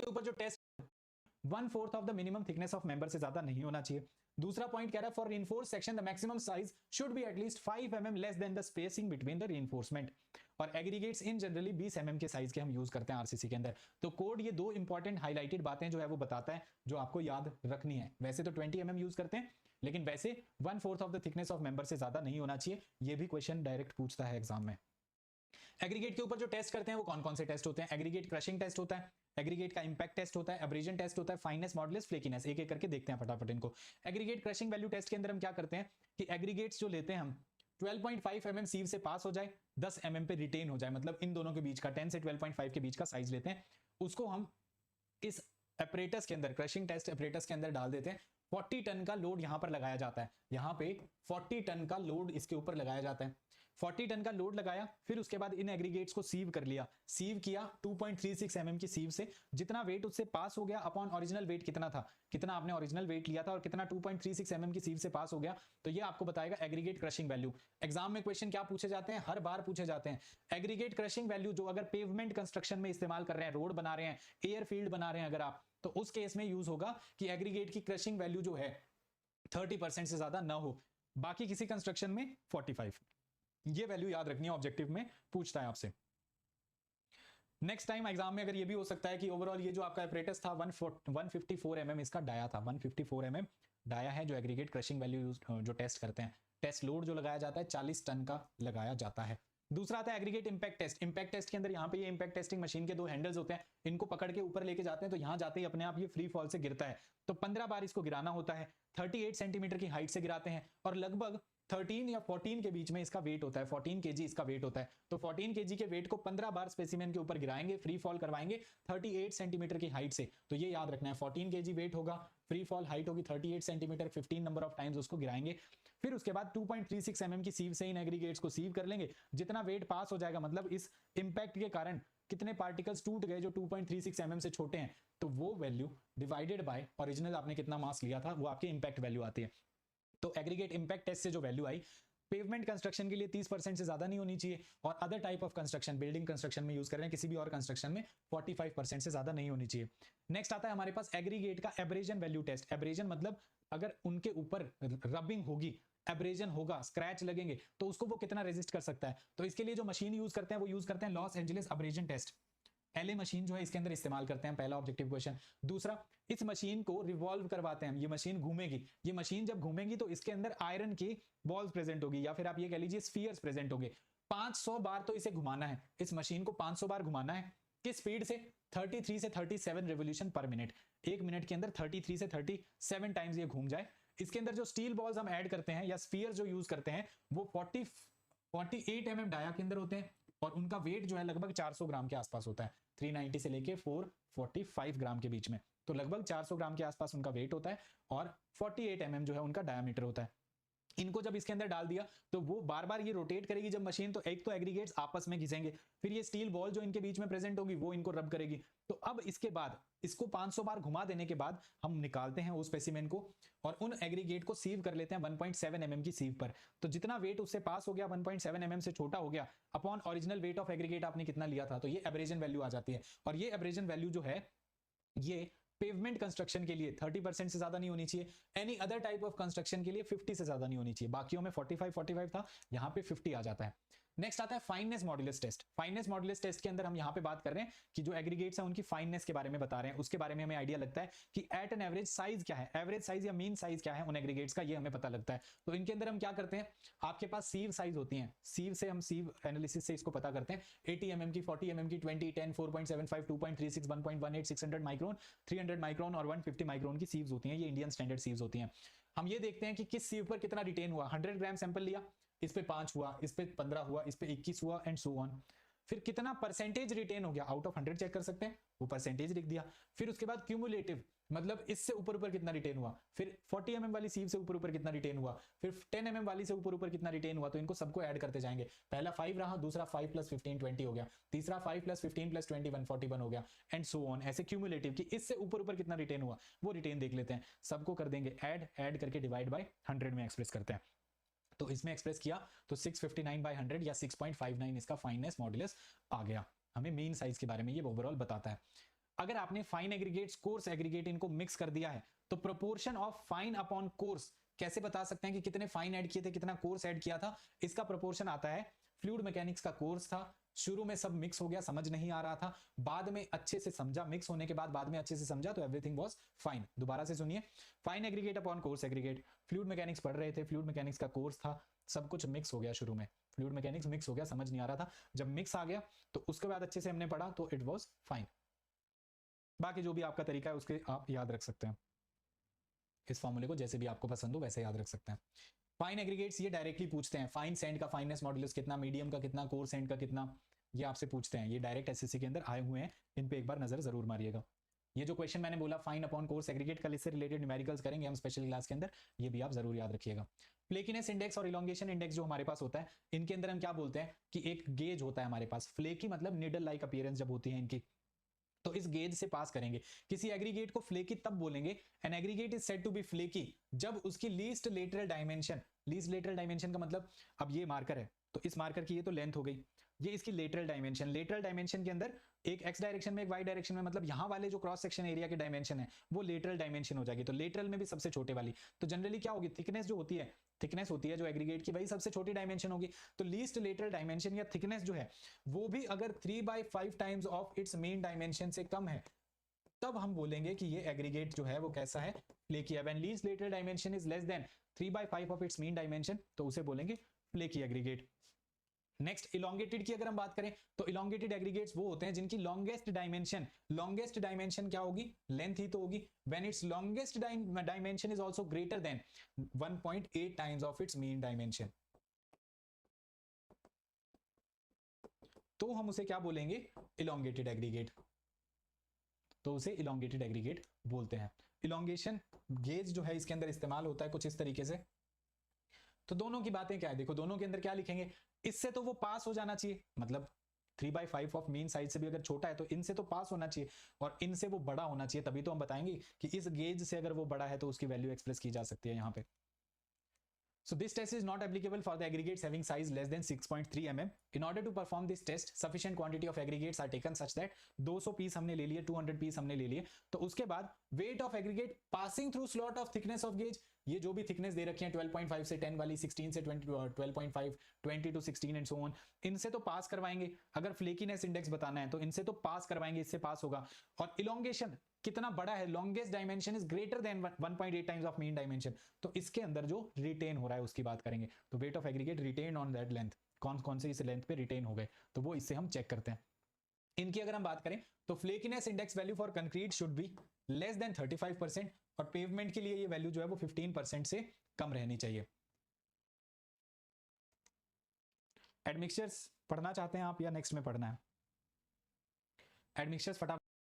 के ऊपर जो test 1/4 of the minimum thickness of member से ज्यादा नहीं होना चाहिए। दूसरा पॉइंट कह रहा है for reinforced section the maximum size should be at least 5 mm less than the spacing between the reinforcement. और एग्रीगेट्स इन जनरली 20 mm के साइज के हम यूज करते हैं आरसीसी के अंदर। तो कोड ये दो इंपॉर्टेंट हाईलाइटेड बातें जो है वो बताता है जो आपको याद रखनी है। वैसे तो 20 mm यूज करते हैं, लेकिन वैसे 1/4 of the thickness of member से ज्यादा नहीं होना चाहिए। ये भी क्वेश्चन डायरेक्ट पूछता है एग्जाम में। एग्रीगेट के ऊपर जो टेस्ट करते हैं वो कौन कौन से टेस्ट होते हैं? एग्रीगेट क्रशिंग टेस्ट होता है, एग्रीगेट का इंपैक्ट टेस्ट होता है, एब्रेजन टेस्ट होता है, फाइनेस, मॉडुलस, फ्लेकीनेस। एक एक करके देखते हैं फटाफट इनको। एग्रीगेट क्रशिंग वैल्यू टेस्ट के अंदर हम क्या करते हैं कि एग्रीगेट्स जो लेते हैं हम 12.5 mm सीव से पास हो जाए, 10 mm पे रिटेन हो जाए, मतलब इन दोनों के बीच का 10 से 12.5 के बीच का साइज लेते हैं, उसको हम इस एपरेटस के अंदर, क्रशिंग टेस्ट एपरेटस के अंदर डाल देते हैं। 40 टन का लोड यहां पर लगाया जाता है, यहां पे 40 टन का लोड इसके ऊपर लगाया जाता है। 40 टन का लोड लगाया, फिर उसके बाद इन एग्रीगेट्स को सीव कर लिया, सीव किया 2.36 mm की सीव से। जितना वेट उससे पास हो गया अपॉन ओरिजिनल वेट कितना था, कितना आपने ओरिजिनल वेट लिया था और कितना 2.36 mm की सीव से पास हो गया, तो ये आपको बताएगा एग्रीगेट क्रशिंग वैल्यू। एग्जाम में क्वेश्चन क्या पूछे जाते हैं, हर बार पूछे जाते हैं एग्रीगेट क्रशिंग वैल्यू। जो अगर पेवमेंट कंस्ट्रक्शन में इस्तेमाल कर रहे हैं, रोड बना रहे हैं, एयरफील्ड बना रहे हैं अगर आप, तो उस केस में यूज होगा कि एग्रीगेट की क्रशिंग वैल्यू जो है 30% से ज्यादा ना हो, बाकी किसी कंस्ट्रक्शन में 45। ये वैल्यू याद रखनी है, ऑब्जेक्टिव में पूछता है आपसे। नेक्स्ट टाइम एग्जाम में अगर ये भी हो सकता है कि ओवरऑल ये जो आपका एपरेटस था 154 mm इसका डाया था, 154 mm डाया है जो एग्रीगेट क्रशिंग वैल्यू जो टेस्ट करते हैं। टेस्ट लोड जो लगाया जाता है 40 टन का लगाया जाता है। दूसरा आता है aggregate impact test. Impact test के अंदर यहाँ पे ये इंपैक्ट टेस्टिंग मशीन के दो हैंडल्स होते हैं, इनको पकड़ के ऊपर लेके जाते हैं, तो यहाँ जाते ही अपने आप ये फ्री फॉल से गिरता है। तो 15 बार इसको गिराना होता है, 38 सेंटीमीटर की हाइट से गिराते हैं और लगभग 13 या 14 के बीच में इसका वेट होता है, 14 केजी इसका वेट होता है। तो 14 केजी के वेट को 15 बार स्पेसिमेन के ऊपर गिराएंगे, फ्री फॉल करवाएंगे 38 सेंटीमीटर की हाइट से। तो ये याद रखना है, 14 केजी वेट होगा, फ्री फॉल हाइट होगी 38 सेंटीमीटर, 15 नंबर ऑफ टाइम्स उसको गिराएंगे। फिर उसके बाद 2.36 mm की सीव से इन एग्रीगेट्स को सीव कर लेंगे। जितना वेट पास हो जाएगा, मतलब इस इंपैक्ट के कारण कितने पार्टिकल्स टूट गए जो 2.36 mm से छोटे हैं, तो वो वैल्यू डिवाइडेड बाय ओरिजिनल आपने कितना मास लिया था, वो आपकी इंपैक्ट वैल्यू आती है। तो एग्रीगेट इंपैक्ट टेस्ट से जो वैल्यू आई, पेवमेंट कंस्ट्रक्शन के लिए 30% से ज्यादा नहीं होनी चाहिए, और other type of construction, building construction में यूज कर रहे हैं, किसी भी और कंस्ट्रक्शन में 45% से ज्यादा नहीं होनी चाहिए। नेक्स्ट आता है हमारे पास एग्रीगेट का एब्रेजन वैल्यू टेस्ट। एब्रेजन मतलब अगर उनके ऊपर रबिंग होगी, एब्रेजन होगा, स्क्रैच लगेंगे, तो उसको वो कितना रेजिस्ट कर सकता है। तो इसके लिए जो मशीन यूज करते हैं वो यूज करते हैं Los Angeles abrasion test. LA machine जो है इसके अंदर इस्तेमाल करते हैं, पहला ऑब्जेक्टिव क्वेश्चन। दूसरा, इस मशीन को रिवॉल्व करवाते हैं, ये मशीन घूमेगी, ये मशीन जब घूमेगी तो इसके अंदर आयरन की बॉल्स प्रेजेंट होगी, या फिर आप ये कह लीजिए स्फीयर्स प्रेजेंट होंगे। 500 बार तो इसे घुमाना है, इस मशीन को 500 बार घुमाना है। किस स्पीड से? 33 से 37 रेवोल्यूशन पर मिनट। एक मिनट के अंदर 33 से 37 टाइम्स ये घूम जाए। इसके अंदर जो स्टील बॉल्स हम ऐड करते हैं या स्फीयर जो यूज करते हैं वो 48 mm डाया के अंदर होते हैं, और उनका वेट जो है लगभग 400 ग्राम के आसपास होता है, 390 से लेके 445 ग्राम के बीच में। तो लगभग 400 ग्राम के आसपास उनका वेट होता है, और 48 mm जो है उनका डायमीटर होता है। इनको जब इसके अंदर डाल दिया तो वो बार बार ये रोटेट करेगी जब मशीन, तो एक तो एग्रीगेट्स आपस में घिसेंगे, फिर ये स्टील बॉल जो इनके बीच में प्रेजेंट होगी वो इनको रब करेगी। तो अब इसके बाद इसको 500 बार घुमा देने के बाद हम निकालते हैं उस स्पेसिमेन को, और उन एग्रीगेट को सीव कर लेते हैं 1.7 mm की सीव पर। तो जितना वेट उससे पास हो गया 1.7 mm से छोटा हो गया, upon original wait of aggregate आपने कितना लिया था, तो ये एब्रेजन वैल्यू आ जाती है। और ये एब्रेजन वैल्यू जो है ये पेवमेंट कंस्ट्रक्शन के लिए 30% से ज्यादा नहीं होनी चाहिए, any other type of construction के लिए 50 से ज्यादा नहीं होनी चाहिए। बाकियों में 45 था, यहाँ पे 50 आ जाता है। नेक्स्ट आता है fineness modulus test. Fineness modulus test के अंदर हम यहाँ पे बात कर रहे हैं कि जो एग्रीगेट्स हैं उनकी फाइननेस के बारे में बता रहे हैं, उसके बारे में हमें आइडिया लगता है कि एट एन एवरेज साइज क्या है, एवरेज साइज या मीन साइज क्या है उन एग्रीगेट्स का, ये हमें पता लगता है। तो इनके अंदर हम क्या करते हैं, आपके पास सीव साइज होती है, सीव से हम सीव एनालिसिस से इसको पता करते हैं। 80 mm की, 40 mm की, 20, 10, 4.75, 2.36, 1.18, 600 माइक्रोन, 300 माइक्रोन और 150 माइक्रोन की सीव्स होती हैं, ये इंडियन स्टैंडर्ड सीव्स होती हैं। हम ये देखते हैं कि किस सीव पर कितना रिटेन हुआ। 100 ग्राम सैंपल लिया, इस पे 5 हुआ, इस पे 15 हुआ, इस पे 21 हुआ, एंड सो ऑन। फिर कितना परसेंटेज रिटेन हो गया, आउट ऑफ 100 चेक कर सकते हैं, वो परसेंटेज लिख दिया। फिर उसके बाद क्यूमुलेटिव, मतलब इससे ऊपर ऊपर कितना रिटेन हुआ, फिर 40 mm वाली सीव से ऊपर ऊपर कितना रिटेन हुआ, फिर 10 mm वाली से ऊपर ऊपर कितना रिटेन हुआ। तो इनको सबको ऐड करते जाएंगे। पहला 5 रहा, दूसरा 5 + 15 20 हो गया, तीसरा 5 + 15 + 20 141 हो गया, एंड सो ऑन। ऐसे क्यूमुलेटिव कि इससे ऊपर ऊपर कितना रिटेन हुआ वो रिटेन देख लेते हैं, सबको कर देंगे ऐड करके डिवाइड बाय 100 में एक्सप्रेस करते हैं। तो इसमें एक्सप्रेस किया तो 659/100 या 6.59 इसका फाइननेस मॉडुलस आ गया। हमें मीन साइज के बारे में ये ओवरऑल बताता है। अगर आपने फाइन एग्रीगेट्स, कोर्स एग्रीगेट इनको मिक्स कर दिया है तो proportion of fine upon course कैसे बता सकते हैं कि कितने फाइन ऐड किए थे, कितना कोर्स ऐड किया था? इसका प्रोपोर्शन आता है, फ्लूइड मैकेनिक्स का कोर्स था, शुरू में सब मिक्स हो गया, समझ नहीं आ रहा था, बाद में अच्छे से समझा, मिक्स होने के बाद में अच्छे से समझा तो एवरीथिंग वाज फाइन। दोबारा से सुनिए, fine aggregate upon coarse aggregate, fluid mechanics पढ़ रहे थे, फ्लूइड मैकेनिक्स का कोर्स था, सब कुछ मिक्स हो गया, शुरू में फ्लूइड मैकेनिक्स मिक्स हो गया, समझ नहीं आ रहा था, जब मिक्स आ गया तो उसके बाद अच्छे से हमने पढ़ा तो इट वाज फाइन। बाकी जो भी आपका तरीका है उसके आप याद रख सकते हैं, इस फॉर्मूले को जैसे भी आपको पसंद हो वैसे याद रख सकते हैं। फाइन एग्रीगेट्स ये डायरेक्टली पूछते हैं, फाइन सैंड का फाइननेस मॉडुलस कितना, मीडियम का कितना, कोर्स सैंड का कितना, ये आपसे पूछते हैं, ये डायरेक्ट एसएससी के अंदर आए हुए हैं, इन पे एक बार नजर जरूर मारिएगा। ये जो क्वेश्चन मैंने बोला फाइन अपॉन कोर्स एग्रीगेट, कल इससे रिलेटेड न्यूमेरिकल्स करेंगे हम स्पेशल क्लास के अंदर, ये भी आप जरूर याद रखिएगा। फ्लेकीनेस इंडेक्स और इलोंगेशन इंडेक्स जो हमारे पास होता है, इनके अंदर हम क्या बोलते हैं कि एक गेज होता है हमारे पास, फ्लेकी मतलब निडल लाइक अपीयरेंस जब होती है इनकी, तो इस गेज से पास करेंगे। किसी एग्रीगेट को फ्लेकी तब बोलेंगे, an aggregate is said to be flaky जब उसकी least lateral dimension, least lateral dimension का मतलब, अब ये मार्कर है तो इस मार्कर की ये तो लेंथ हो गई, ये इसकी लेटरल डायमेंशन, लेटरल डायमेंशन के अंदर एक एक्स डायरेक्शन में एक वाई डायरेक्शन में, मतलब यहाँ वाले जो क्रॉस सेक्शन एरिया के डायमेंशन है वो लेटरल डायमेंशन हो जाएगी, तो लेटरल में भी सबसे छोटे वाली, तो जनरली क्या होगी, थिकनेस जो होती है, थिकनेस होती है जो एग्रीगेट की, वही सबसे छोटी डायमेंशन होगी, तो लीस्ट लेटरल डायमेंशन या थिकनेस जो है वो भी अगर 3/5 times of its main dimension से कम है तब हम बोलेंगे कि ये एग्रीगेट जो है वो कैसा है, फ्लेकी है। When least lateral dimension is less than 3/5 of its mean dimension तो उसे बोलेंगे फ्लेकी एग्रीगेट। नेक्स्ट इलोंगेटेड की अगर हम बात करें तो इलोंगेटेड एग्रीगेट्स वो होते हैं जिनकी लॉन्गेस्ट डायमेंशन क्या होगी, लेंथ ही तो होगी, when it's longest dimension is also greater than 1.8 times of its mean dimension, तो हम उसे क्या बोलेंगे, इलोंगेटेड एग्रीगेट, तो उसे इलोंगेटेड एग्रीगेट बोलते हैं। इलोंगेशन गेज जो है इसके अंदर इस्तेमाल होता है कुछ इस तरीके से, तो दोनों की बातें क्या है, देखो दोनों के अंदर क्या लिखेंगे, इससे तो वो पास हो जाना चाहिए, मतलब 3/5 ऑफ मीन साइज से भी अगर छोटा है तो इनसे तो पास होना चाहिए और इनसे वो बड़ा होना चाहिए, तभी तो हम बताएंगे कि इस गेज से अगर वो बड़ा है तो उसकी वैल्यू एक्सप्रेस की जा सकती है यहाँ पे। So this test is not applicable for the aggregates having size less than 6.3 mm. In order to perform this test, sufficient quantity of aggregates are taken such that 200 piece हमने ले लिए, 200 piece हमने ले लिए, तो उसके बाद weight of aggregate passing through slot of thickness of gauge, ये जो भी थिकनेस दे रखी है 12.5 से 10 वाली, 16 से 20, 12.5, 20 to 16 एंड सो ऑन, इनसे तो पास करवाएंगे। अगर फ्लेकीनेस इंडेक्स बताना है तो इनसे तो पास करवाएंगे, इससे पास होगा। और इलोंगेशन कितना बड़ा है, longest dimension is greater than 1.8 times of mean dimension, तो इसके अंदर जो रिटेन हो रहा है उसकी बात करेंगे, तो weight of aggregate retained on that length, कौन कौन से इस लेंथ पे रिटेन हो गए, तो वो इससे हम चेक करते हैं। इनकी अगर हम बात करें तो flakiness index value for concrete should be less than 35% और पेवमेंट के लिए ये वैल्यू जो है वो 15% से कम रहनी चाहिए। एडमिक्सचर्स पढ़ना चाहते हैं आप या नेक्स्ट में पढ़ना है? एडमिक्सचर्स फटाफट